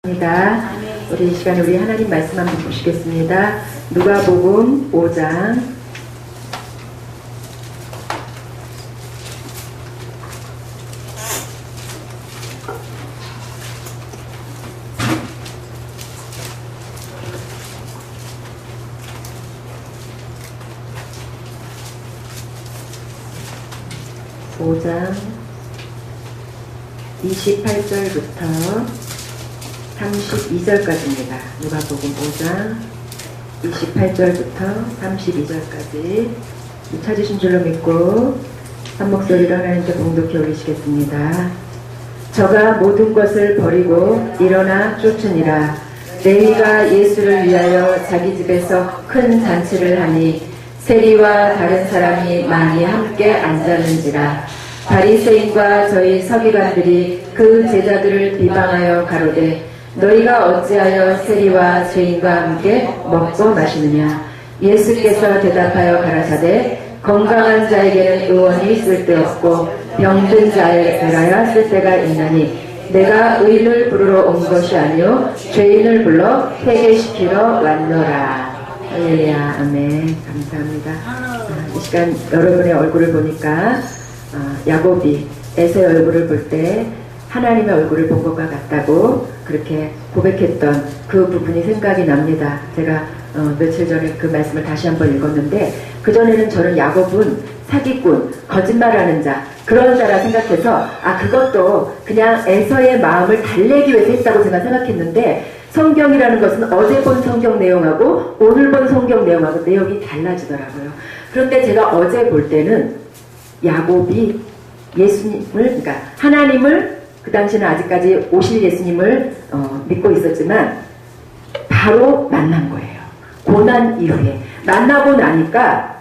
입니다. 우리 이 시간에 우리 하나님 말씀 한번 보시겠습니다. 누가복음 5장 28절부터 32절까지입니다. 누가복음 5장 28절부터 32절까지 찾으신 줄로 믿고 한 목소리로 하나님께 봉독해 올리시겠습니다. 저가 모든 것을 버리고 일어나 쫓으니라. 레위가 예수를 위하여 자기 집에서 큰 잔치를 하니 세리와 다른 사람이 많이 함께 앉았는지라. 바리새인과 저희 서기관들이 그 제자들을 비방하여 가로되 너희가 어찌하여 세리와 죄인과 함께 먹고 마시느냐. 예수께서 대답하여 가라사대 건강한 자에게는 의원이 쓸데없고 병든 자에 들어야 쓸데가 있나니 내가 의인을 부르러 온 것이 아니요 죄인을 불러 회개시키러 왔노라. 할렐루야. 아멘. 감사합니다. 이 시간 여러분의 얼굴을 보니까 야곱이 에서의 얼굴을 볼 때 하나님의 얼굴을 본 것과 같다고 그렇게 고백했던 그 부분이 생각이 납니다. 제가 며칠 전에 그 말씀을 다시 한번 읽었는데 그전에는 저는 야곱은 사기꾼, 거짓말하는 자, 그런 자라 생각해서 그것도 그냥 에서의 마음을 달래기 위해서 했다고 제가 생각했는데 성경이라는 것은 어제 본 성경 내용하고 오늘 본 성경 내용하고 내용이 달라지더라고요. 그런데 제가 어제 볼 때는 야곱이 예수님을, 그러니까 하나님을 그 당시는 아직까지 오실 예수님을 믿고 있었지만 바로 만난 거예요. 고난 이후에 만나고 나니까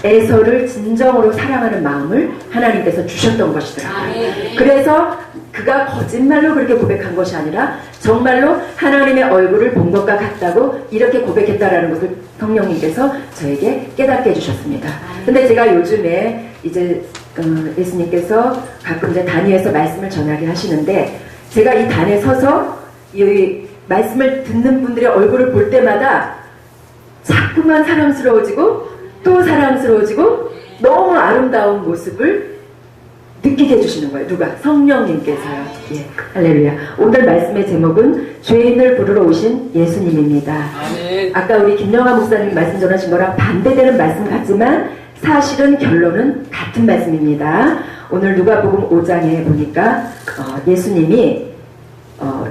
에서를 진정으로 사랑하는 마음을 하나님께서 주셨던 것이더라고요. 그래서 그가 거짓말로 그렇게 고백한 것이 아니라 정말로 하나님의 얼굴을 본 것과 같다고 이렇게 고백했다라는 것을 성령님께서 저에게 깨닫게 해주셨습니다. 근데 제가 요즘에 이제 예수님께서 가끔 이제 단위에서 말씀을 전하게 하시는데 제가 이 단에 서서 이 말씀을 듣는 분들의 얼굴을 볼 때마다 자꾸만 사랑스러워지고 또 사랑스러워지고 너무 아름다운 모습을 느끼게 해주시는 거예요. 누가? 성령님께서요. 예, 할렐루야. 오늘 말씀의 제목은 죄인을 부르러 오신 예수님입니다. 아멘. 아까 우리 김영하 목사님 말씀 전하신 거랑 반대되는 말씀 같지만 사실은 결론은 같은 말씀입니다. 오늘 누가복음 5장에 보니까 예수님이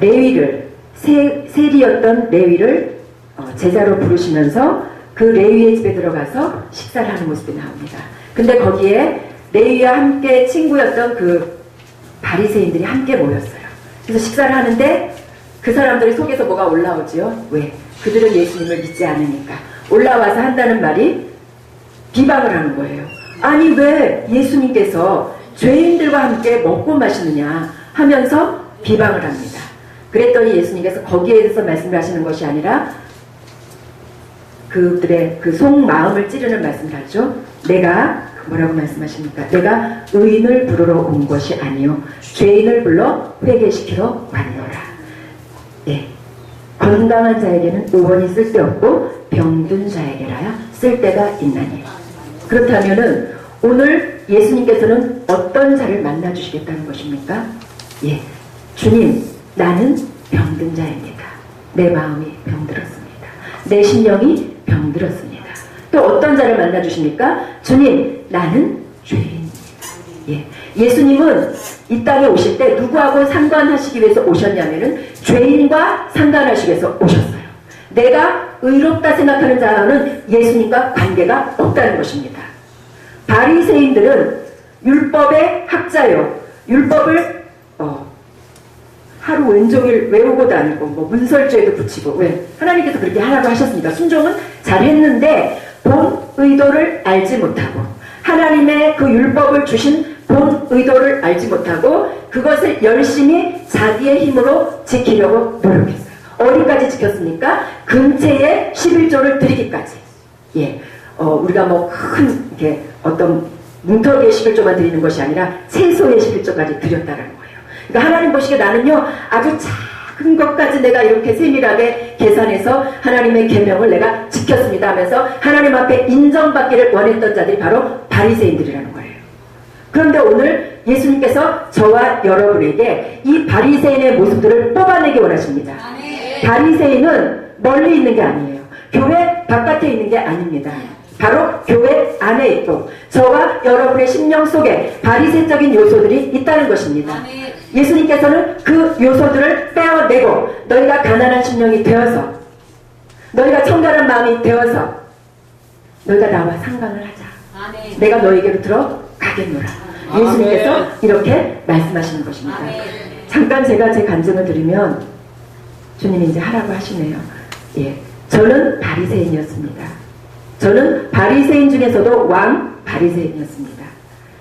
레위를 세리였던 레위를 제자로 부르시면서 그 레위의 집에 들어가서 식사를 하는 모습이 나옵니다. 근데 거기에 레위와 함께 친구였던 그 바리새인들이 함께 모였어요. 그래서 식사를 하는데 그 사람들이 속에서 뭐가 올라오지요? 왜? 그들은 예수님을 믿지 않으니까. 올라와서 한다는 말이 비방을 하는 거예요. 아니 왜 예수님께서 죄인들과 함께 먹고 마시느냐 하면서 비방을 합니다. 그랬더니 예수님께서 거기에 대해서 말씀을 하시는 것이 아니라 그들의 그 속마음을 찌르는 말씀을 하죠. 내가 뭐라고 말씀하십니까? 내가 의인을 부르러 온 것이 아니요 죄인을 불러 회개시키러 왔노라. 예. 건강한 자에게는 의원이 쓸데없고 병든 자에게라야 쓸데가 있나니. 그렇다면은 오늘 예수님께서는 어떤 자를 만나 주시겠다는 것입니까? 예, 주님, 나는 병든 자입니다. 내 마음이 병들었습니다. 내 심령이 병들었습니다. 또 어떤 자를 만나 주십니까? 주님, 나는 죄인입니다. 예, 예수님은 이 땅에 오실 때 누구하고 상관하시기 위해서 오셨냐면은 죄인과 상관하시기 위해서 오셨어요. 내가 의롭다 생각하는 자와는 예수님과 관계가 없다는 것입니다. 바리새인들은 율법의 학자요. 율법을 하루 왼종일 외우고 다니고 문설주에도 붙이고 왜? 하나님께서 그렇게 하라고 하셨으니까 순종은 잘했는데 본 의도를 알지 못하고 하나님의 그 율법을 주신 본 의도를 알지 못하고 그것을 열심히 자기의 힘으로 지키려고 노력했어요. 어디까지 지켰습니까? 금체의 11조를 드리기까지. 예, 우리가 큰 이렇게 어떤 뭉텅이의 11조만 드리는 것이 아니라 채소의 11조까지 드렸다는 거예요. 그러니까 하나님 보시기에 나는요 아주 작은 것까지 내가 이렇게 세밀하게 계산해서 하나님의 계명을 내가 지켰습니다 하면서 하나님 앞에 인정받기를 원했던 자들이 바로 바리새인들이라는 거예요. 그런데 오늘 예수님께서 저와 여러분에게 이 바리새인의 모습들을 뽑아내기 원하십니다. 바리새인은 멀리 있는 게 아니에요. 교회 바깥에 있는 게 아닙니다. 바로 교회 안에 있고 저와 여러분의 심령 속에 바리새적인 요소들이 있다는 것입니다. 예수님께서는 그 요소들을 빼어내고 너희가 가난한 심령이 되어서 너희가 청결한 마음이 되어서 너희가 나와 상관을 하자. 내가 너희에게로 들어가겠노라. 예수님께서 이렇게 말씀하시는 것입니다. 잠깐 제가 제 간증을 드리면 주님이 이제 하라고 하시네요. 예, 저는 바리새인이었습니다. 저는 바리새인 중에서도 왕 바리새인이었습니다.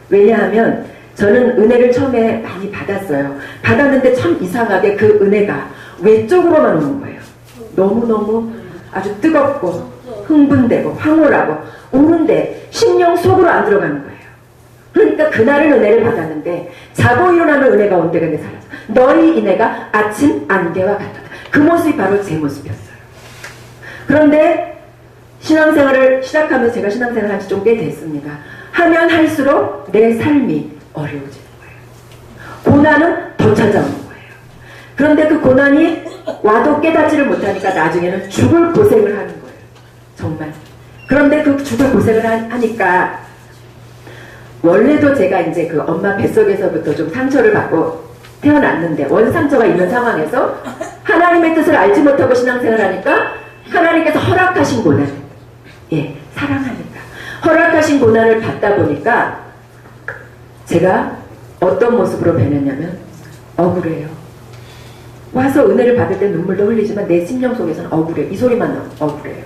왜냐하면 저는 은혜를 처음에 많이 받았어요. 받았는데 참 이상하게 그 은혜가 외적으로만 오는 거예요. 너무너무 아주 뜨겁고 흥분되고 황홀하고 오는데 심령 속으로 안 들어가는 거예요. 그러니까 그날은 은혜를 받았는데 자고 일어나면 은혜가 온데 근데 사라져. 너희 은혜가 아침 안개와 같다. 그 모습이 바로 제 모습이었어요. 그런데 신앙생활을 시작하면서 제가 신앙생활을 한 지 좀 꽤 됐습니다. 하면 할수록 내 삶이 어려워지는 거예요. 고난은 더 찾아오는 거예요. 그런데 그 고난이 와도 깨닫지를 못하니까 나중에는 죽을 고생을 하는 거예요. 정말. 그런데 그 죽을 고생을 하니까 원래도 제가 이제 그 엄마 뱃속에서부터 좀 상처를 받고 태어났는데 원상처가 있는 상황에서 하나님의 뜻을 알지 못하고 신앙생활을 하니까 하나님께서 허락하신 고난, 예, 사랑하니까 허락하신 고난을 받다 보니까 제가 어떤 모습으로 변했냐면 억울해요. 와서 은혜를 받을 때 눈물도 흘리지만 내 심령 속에서는 억울해요. 이 소리만 나오면 억울해요.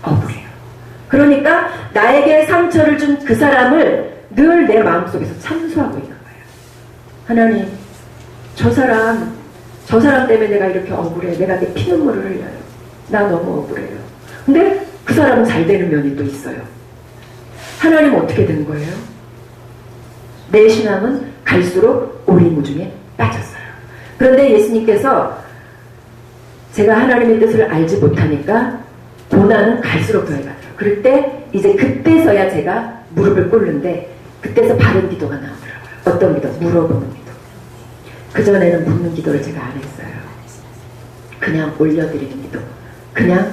억울해요. 그러니까 나에게 상처를 준 그 사람을 늘 내 마음속에서 참수하고 있는 거예요. 하나님, 저 사람 때문에 내가 이렇게 억울해. 내가 내 피눈물을 흘려요. 나 너무 억울해요. 근데 그 사람은 잘 되는 면이 또 있어요. 하나님은 어떻게 된 거예요? 내 신앙은 갈수록 오리무중에 빠졌어요. 그런데 예수님께서 제가 하나님의 뜻을 알지 못하니까 고난은 갈수록 더해가더라고요. 그럴 때 이제 그때서야 제가 무릎을 꿇는데 그때서 바른 기도가 나오더라고요. 어떤 기도? 물어보는 기도. 그전에는 묻는 기도를 제가 안 했어요. 그냥 올려드리는 기도. 그냥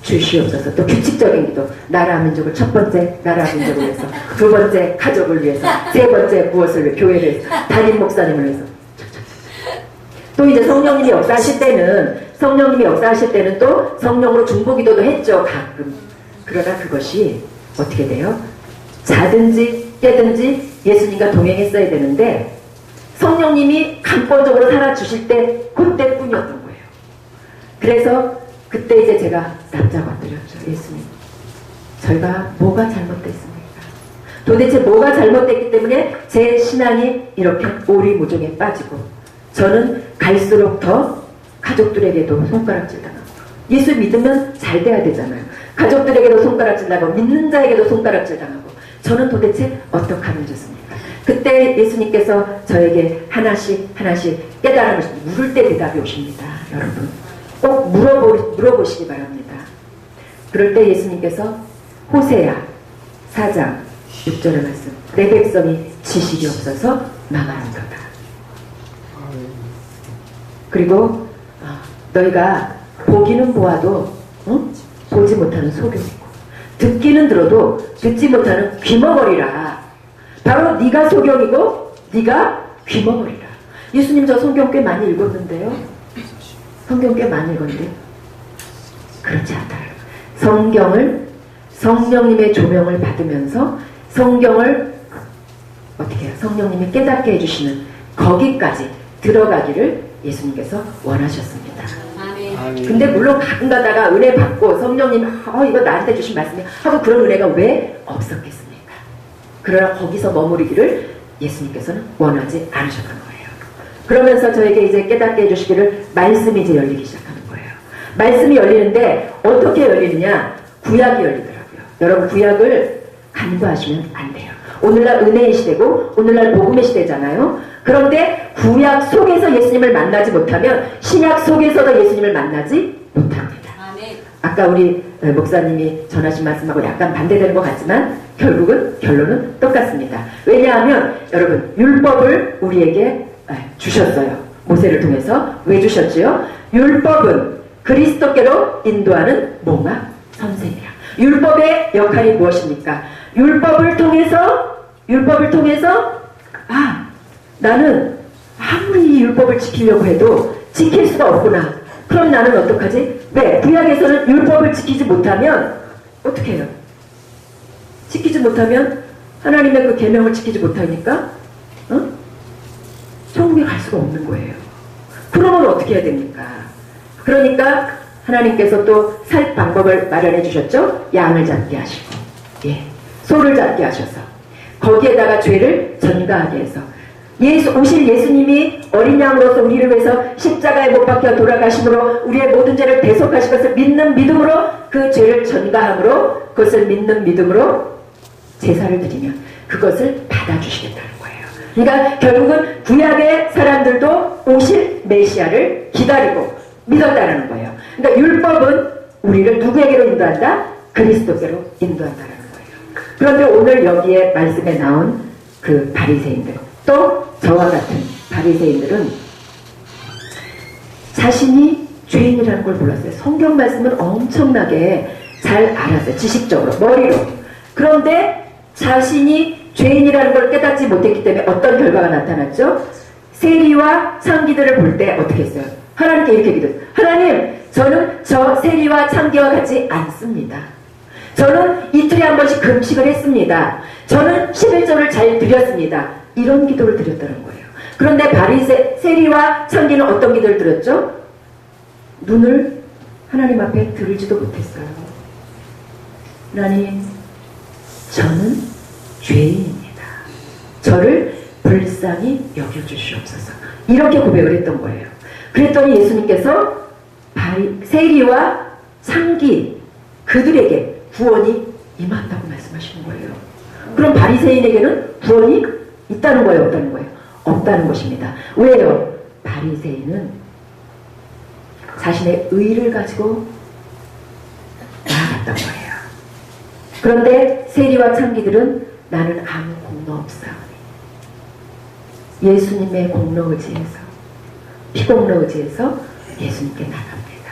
주시옵소서. 또 규칙적인 기도. 나라 민족을 첫 번째 나라 민족을 위해서, 두 번째 가족을 위해서, 세 번째 무엇을 위해, 교회를 위해서, 담임 목사님을 위해서. 또 이제 성령님이 역사하실 때는 또 성령으로 중보기도도 했죠. 가끔. 그러다 그것이 어떻게 돼요? 자든지 깨든지 예수님과 동행했어야 되는데 성령님이 강권적으로 살아주실 때 그때뿐이었던 거예요. 그래서 그때 이제 제가 납작 엎드렸죠. 예수님, 저희가 뭐가 잘못됐습니까? 도대체 뭐가 잘못됐기 때문에 제 신앙이 이렇게 오리무중에 빠지고 저는 갈수록 더 가족들에게도 손가락질 당하고, 예수 믿으면 잘 돼야 되잖아요. 가족들에게도 손가락질 당하고 믿는 자에게도 손가락질 당하고, 저는 도대체 어떻게 하면 좋습니까? 그때 예수님께서 저에게 하나씩 깨달음을 물을 때 대답이 오십니다. 여러분 꼭 물어보시기 바랍니다. 그럴 때 예수님께서 호세야 4장 6절의 말씀, 내 백성이 지식이 없어서 망하는도다. 그리고 너희가 보기는 보아도 보지 못하는 소경이고 듣기는 들어도 듣지 못하는 귀머거리라. 바로 네가 소경이고 네가 귀머거리라. 예수님 저 성경 꽤 많이 읽었는데요. 성경 꽤 많이 읽었는데 그렇지 않다. 성경을 성령님의 조명을 받으면서 성경을 어떻게 해요? 성령님이 깨닫게 해주시는 거기까지 들어가기를 예수님께서 원하셨습니다. 근데 물론 가끔 가다가 은혜 받고 성령님 이거 나한테 주신 말씀이 하고 그런 은혜가 왜 없었겠습니까? 그러나 거기서 머무르기를 예수님께서는 원하지 않으셨던 거예요. 그러면서 저에게 이제 깨닫게 해주시기를 말씀이 이제 열리기 시작하는 거예요. 말씀이 열리는데 어떻게 열리느냐? 구약이 열리더라고요. 여러분 구약을 간과하시면 안 돼요. 오늘날 은혜의 시대고 오늘날 복음의 시대잖아요. 그런데 구약 속에서 예수님을 만나지 못하면 신약 속에서도 예수님을 만나지 못합니다. 아까 우리 목사님이 전하신 말씀하고 약간 반대되는 것 같지만 결론은 똑같습니다. 왜냐하면 여러분 율법을 우리에게 주셨어요. 모세를 통해서. 왜 주셨지요? 율법은 그리스도께로 인도하는 몽학 선생이라. 율법의 역할이 무엇입니까? 율법을 통해서 나는 아무리 이 율법을 지키려고 해도 지킬 수가 없구나. 그럼 나는 어떡하지? 네, 구약에서는 율법을 지키지 못하면 어떻게 해요? 지키지 못하면 하나님의 그 계명을 지키지 못하니까 천국에 갈 수가 없는 거예요. 그러면 어떻게 해야 됩니까? 그러니까 하나님께서 또 살 방법을 마련해 주셨죠? 양을 잡게 하시고 소를 잡게 하셔서 거기에다가 죄를 전가하게 해서 오실 예수님이 어린 양으로서 우리를 위해서 십자가에 못 박혀 돌아가심으로 우리의 모든 죄를 대속하실 것을 믿는 믿음으로 그 죄를 전가함으로 그것을 믿는 믿음으로 제사를 드리면 그것을 받아주시겠다는 거예요. 그러니까 결국은 구약의 사람들도 오실 메시아를 기다리고 믿었다는 거예요. 그러니까 율법은 우리를 누구에게로 인도한다? 그리스도께로 인도한다는 거예요. 그런데 오늘 여기에 말씀에 나온 그 바리새인들 또 저와 같은 바리새인들은 자신이 죄인이라는 걸 몰랐어요. 성경 말씀은 엄청나게 잘 알았어요. 지식적으로, 머리로. 그런데 자신이 죄인이라는 걸 깨닫지 못했기 때문에 어떤 결과가 나타났죠? 세리와 창기들을 볼 때 어떻게 했어요? 하나님께 이렇게 기도했어요. 하나님, 저는 저 세리와 창기와 같지 않습니다. 저는 이틀에 한 번씩 금식을 했습니다. 저는 11조를 잘 드렸습니다. 이런 기도를 드렸다는 거예요. 그런데 세리와 창기는 어떤 기도를 드렸죠? 눈을 하나님 앞에 들을지도 못했어요. 하나님, 저는 죄인입니다. 저를 불쌍히 여겨주시옵소서. 이렇게 고백을 했던 거예요. 그랬더니 예수님께서 세리와 창기 그들에게 구원이 임한다고 말씀하시는 거예요. 그럼 바리새인에게는 구원이 있다는 거예요? 없다는 거예요? 없다는 것입니다. 왜요? 바리새인은 자신의 의를 가지고 나아갔던 거예요. 그런데 세리와 창기들은 나는 아무 공로 없사오니 예수님의 공로 의지에서 피공로 의지에서 예수님께 나갑니다.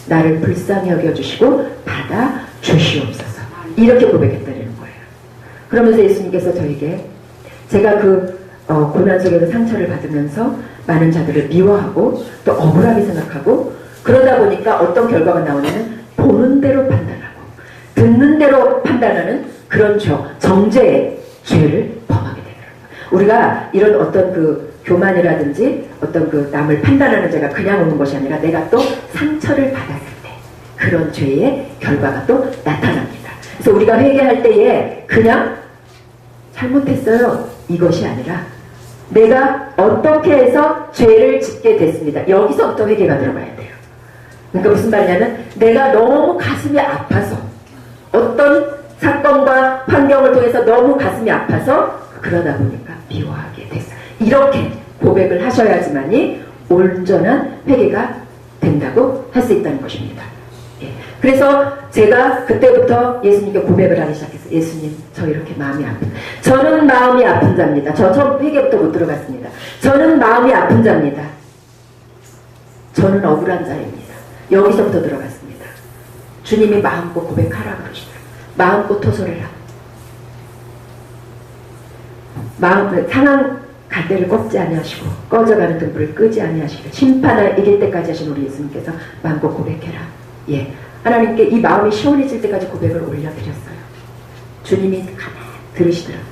나를 불쌍히 여겨주시고 받아 주시옵소서. 이렇게 고백했다는 거예요. 그러면서 예수님께서 저에게 제가 그 고난 속에서 상처를 받으면서 많은 자들을 미워하고 또 억울하게 생각하고 그러다 보니까 어떤 결과가 나오냐면 보는 대로 판단하고 듣는 대로 판단하는 그런 정죄의 죄를 범하게 되는 거예요. 우리가 이런 어떤 그 교만이라든지 어떤 그 남을 판단하는 죄가 그냥 오는 것이 아니라 내가 또 상처를 받았을 때 그런 죄의 결과가 또 나타납니다. 그래서 우리가 회개할 때에 그냥 잘못했어요 이것이 아니라 내가 어떻게 해서 죄를 짓게 됐습니다. 여기서부터 회개가 들어가야 돼요. 그러니까 무슨 말이냐면 내가 너무 가슴이 아파서 어떤 사건과 환경을 통해서 너무 가슴이 아파서 그러다 보니까 미워하게 됐어요. 이렇게 고백을 하셔야지만이 온전한 회개가 된다고 할 수 있다는 것입니다. 예. 그래서 제가 그때부터 예수님께 고백을 하기 시작했어요. 예수님, 저 이렇게 마음이 아픈 저는 마음이 아픈 자입니다. 저 처음 회개부터 못 들어갔습니다. 저는 마음이 아픈 자입니다. 저는 억울한 자입니다. 여기서부터 들어갔습니다. 주님이 마음껏 고백하라 그러시더라고요. 마음껏 토설해라. 상황 갈대를 꺾지 아니하시고 꺼져가는 등불을 끄지 아니하시고 심판을 이길 때까지 하신 우리 예수님께서 마음껏 고백해라. 예, 하나님께 이 마음이 시원해질 때까지 고백을 올려드렸어요. 주님이 가만히 들으시더라고요.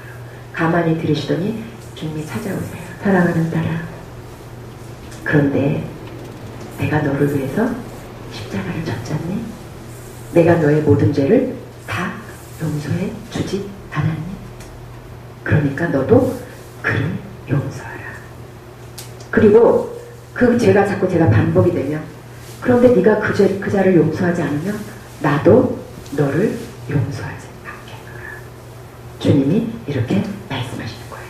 가만히 들으시더니 주님이 찾아오세요. 사랑하는 딸아, 그런데 내가 너를 위해서 십자가를 졌잖니? 내가 너의 모든 죄를 다 용서해 주지 않았니? 그러니까 너도 그를 용서하라. 그리고 그 죄가 자꾸 제가 반복이 되면 그런데 네가 그 자를 용서하지 않으면 나도 너를 용서하지 않겠노라. 주님이 이렇게 말씀하시는 거예요.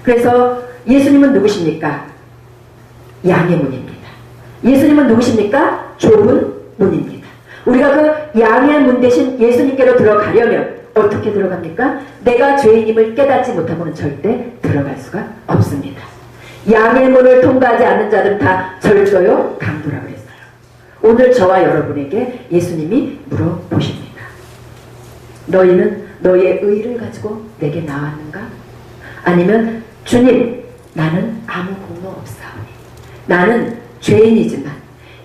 그래서 예수님은 누구십니까? 양의 문입니다. 예수님은 누구십니까? 좁은 문입니다. 우리가 그 양의 문 대신 예수님께로 들어가려면 어떻게 들어갑니까? 내가 죄인임을 깨닫지 못하면 절대 들어갈 수가 없습니다. 양의 문을 통과하지 않는 자들은 다 절도요 강도라 그랬어요. 오늘 저와 여러분에게 예수님이 물어보십니다. 너희는 너의 의를 가지고 내게 나왔는가? 아니면 주님, 나는 아무 공로 없사오니 나는 죄인이지만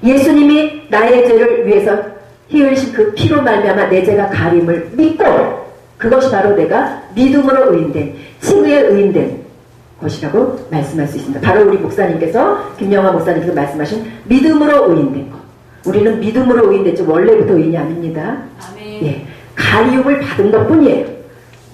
예수님이 나의 죄를 위해서 희흘리신 그 피로 말미암아 내 죄가 가림을 믿고 그것이 바로 내가 믿음으로 의인된 칭의에 의인된 것이라고 말씀할 수 있습니다. 바로 우리 목사님께서 김영화 목사님께서 말씀하신 믿음으로 의인된 것. 우리는 믿음으로 의인됐지 원래부터 의인이 아닙니다. 아멘. 예, 가리움을 받은 것뿐이에요.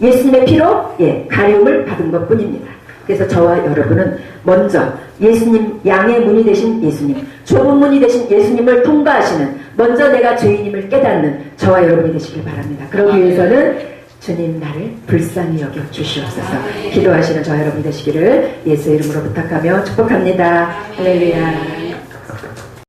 예수님의 피로 가리움을 받은 것뿐입니다. 그래서 저와 여러분은 먼저 예수님, 양의 문이 되신 예수님, 좁은 문이 되신 예수님을 통과하시는 먼저 내가 죄인임을 깨닫는 저와 여러분이 되시길 바랍니다. 그러기 위해서는 주님 나를 불쌍히 여겨 주시옵소서. 기도하시는 저와 여러분이 되시기를 예수의 이름으로 부탁하며 축복합니다. 할렐루야.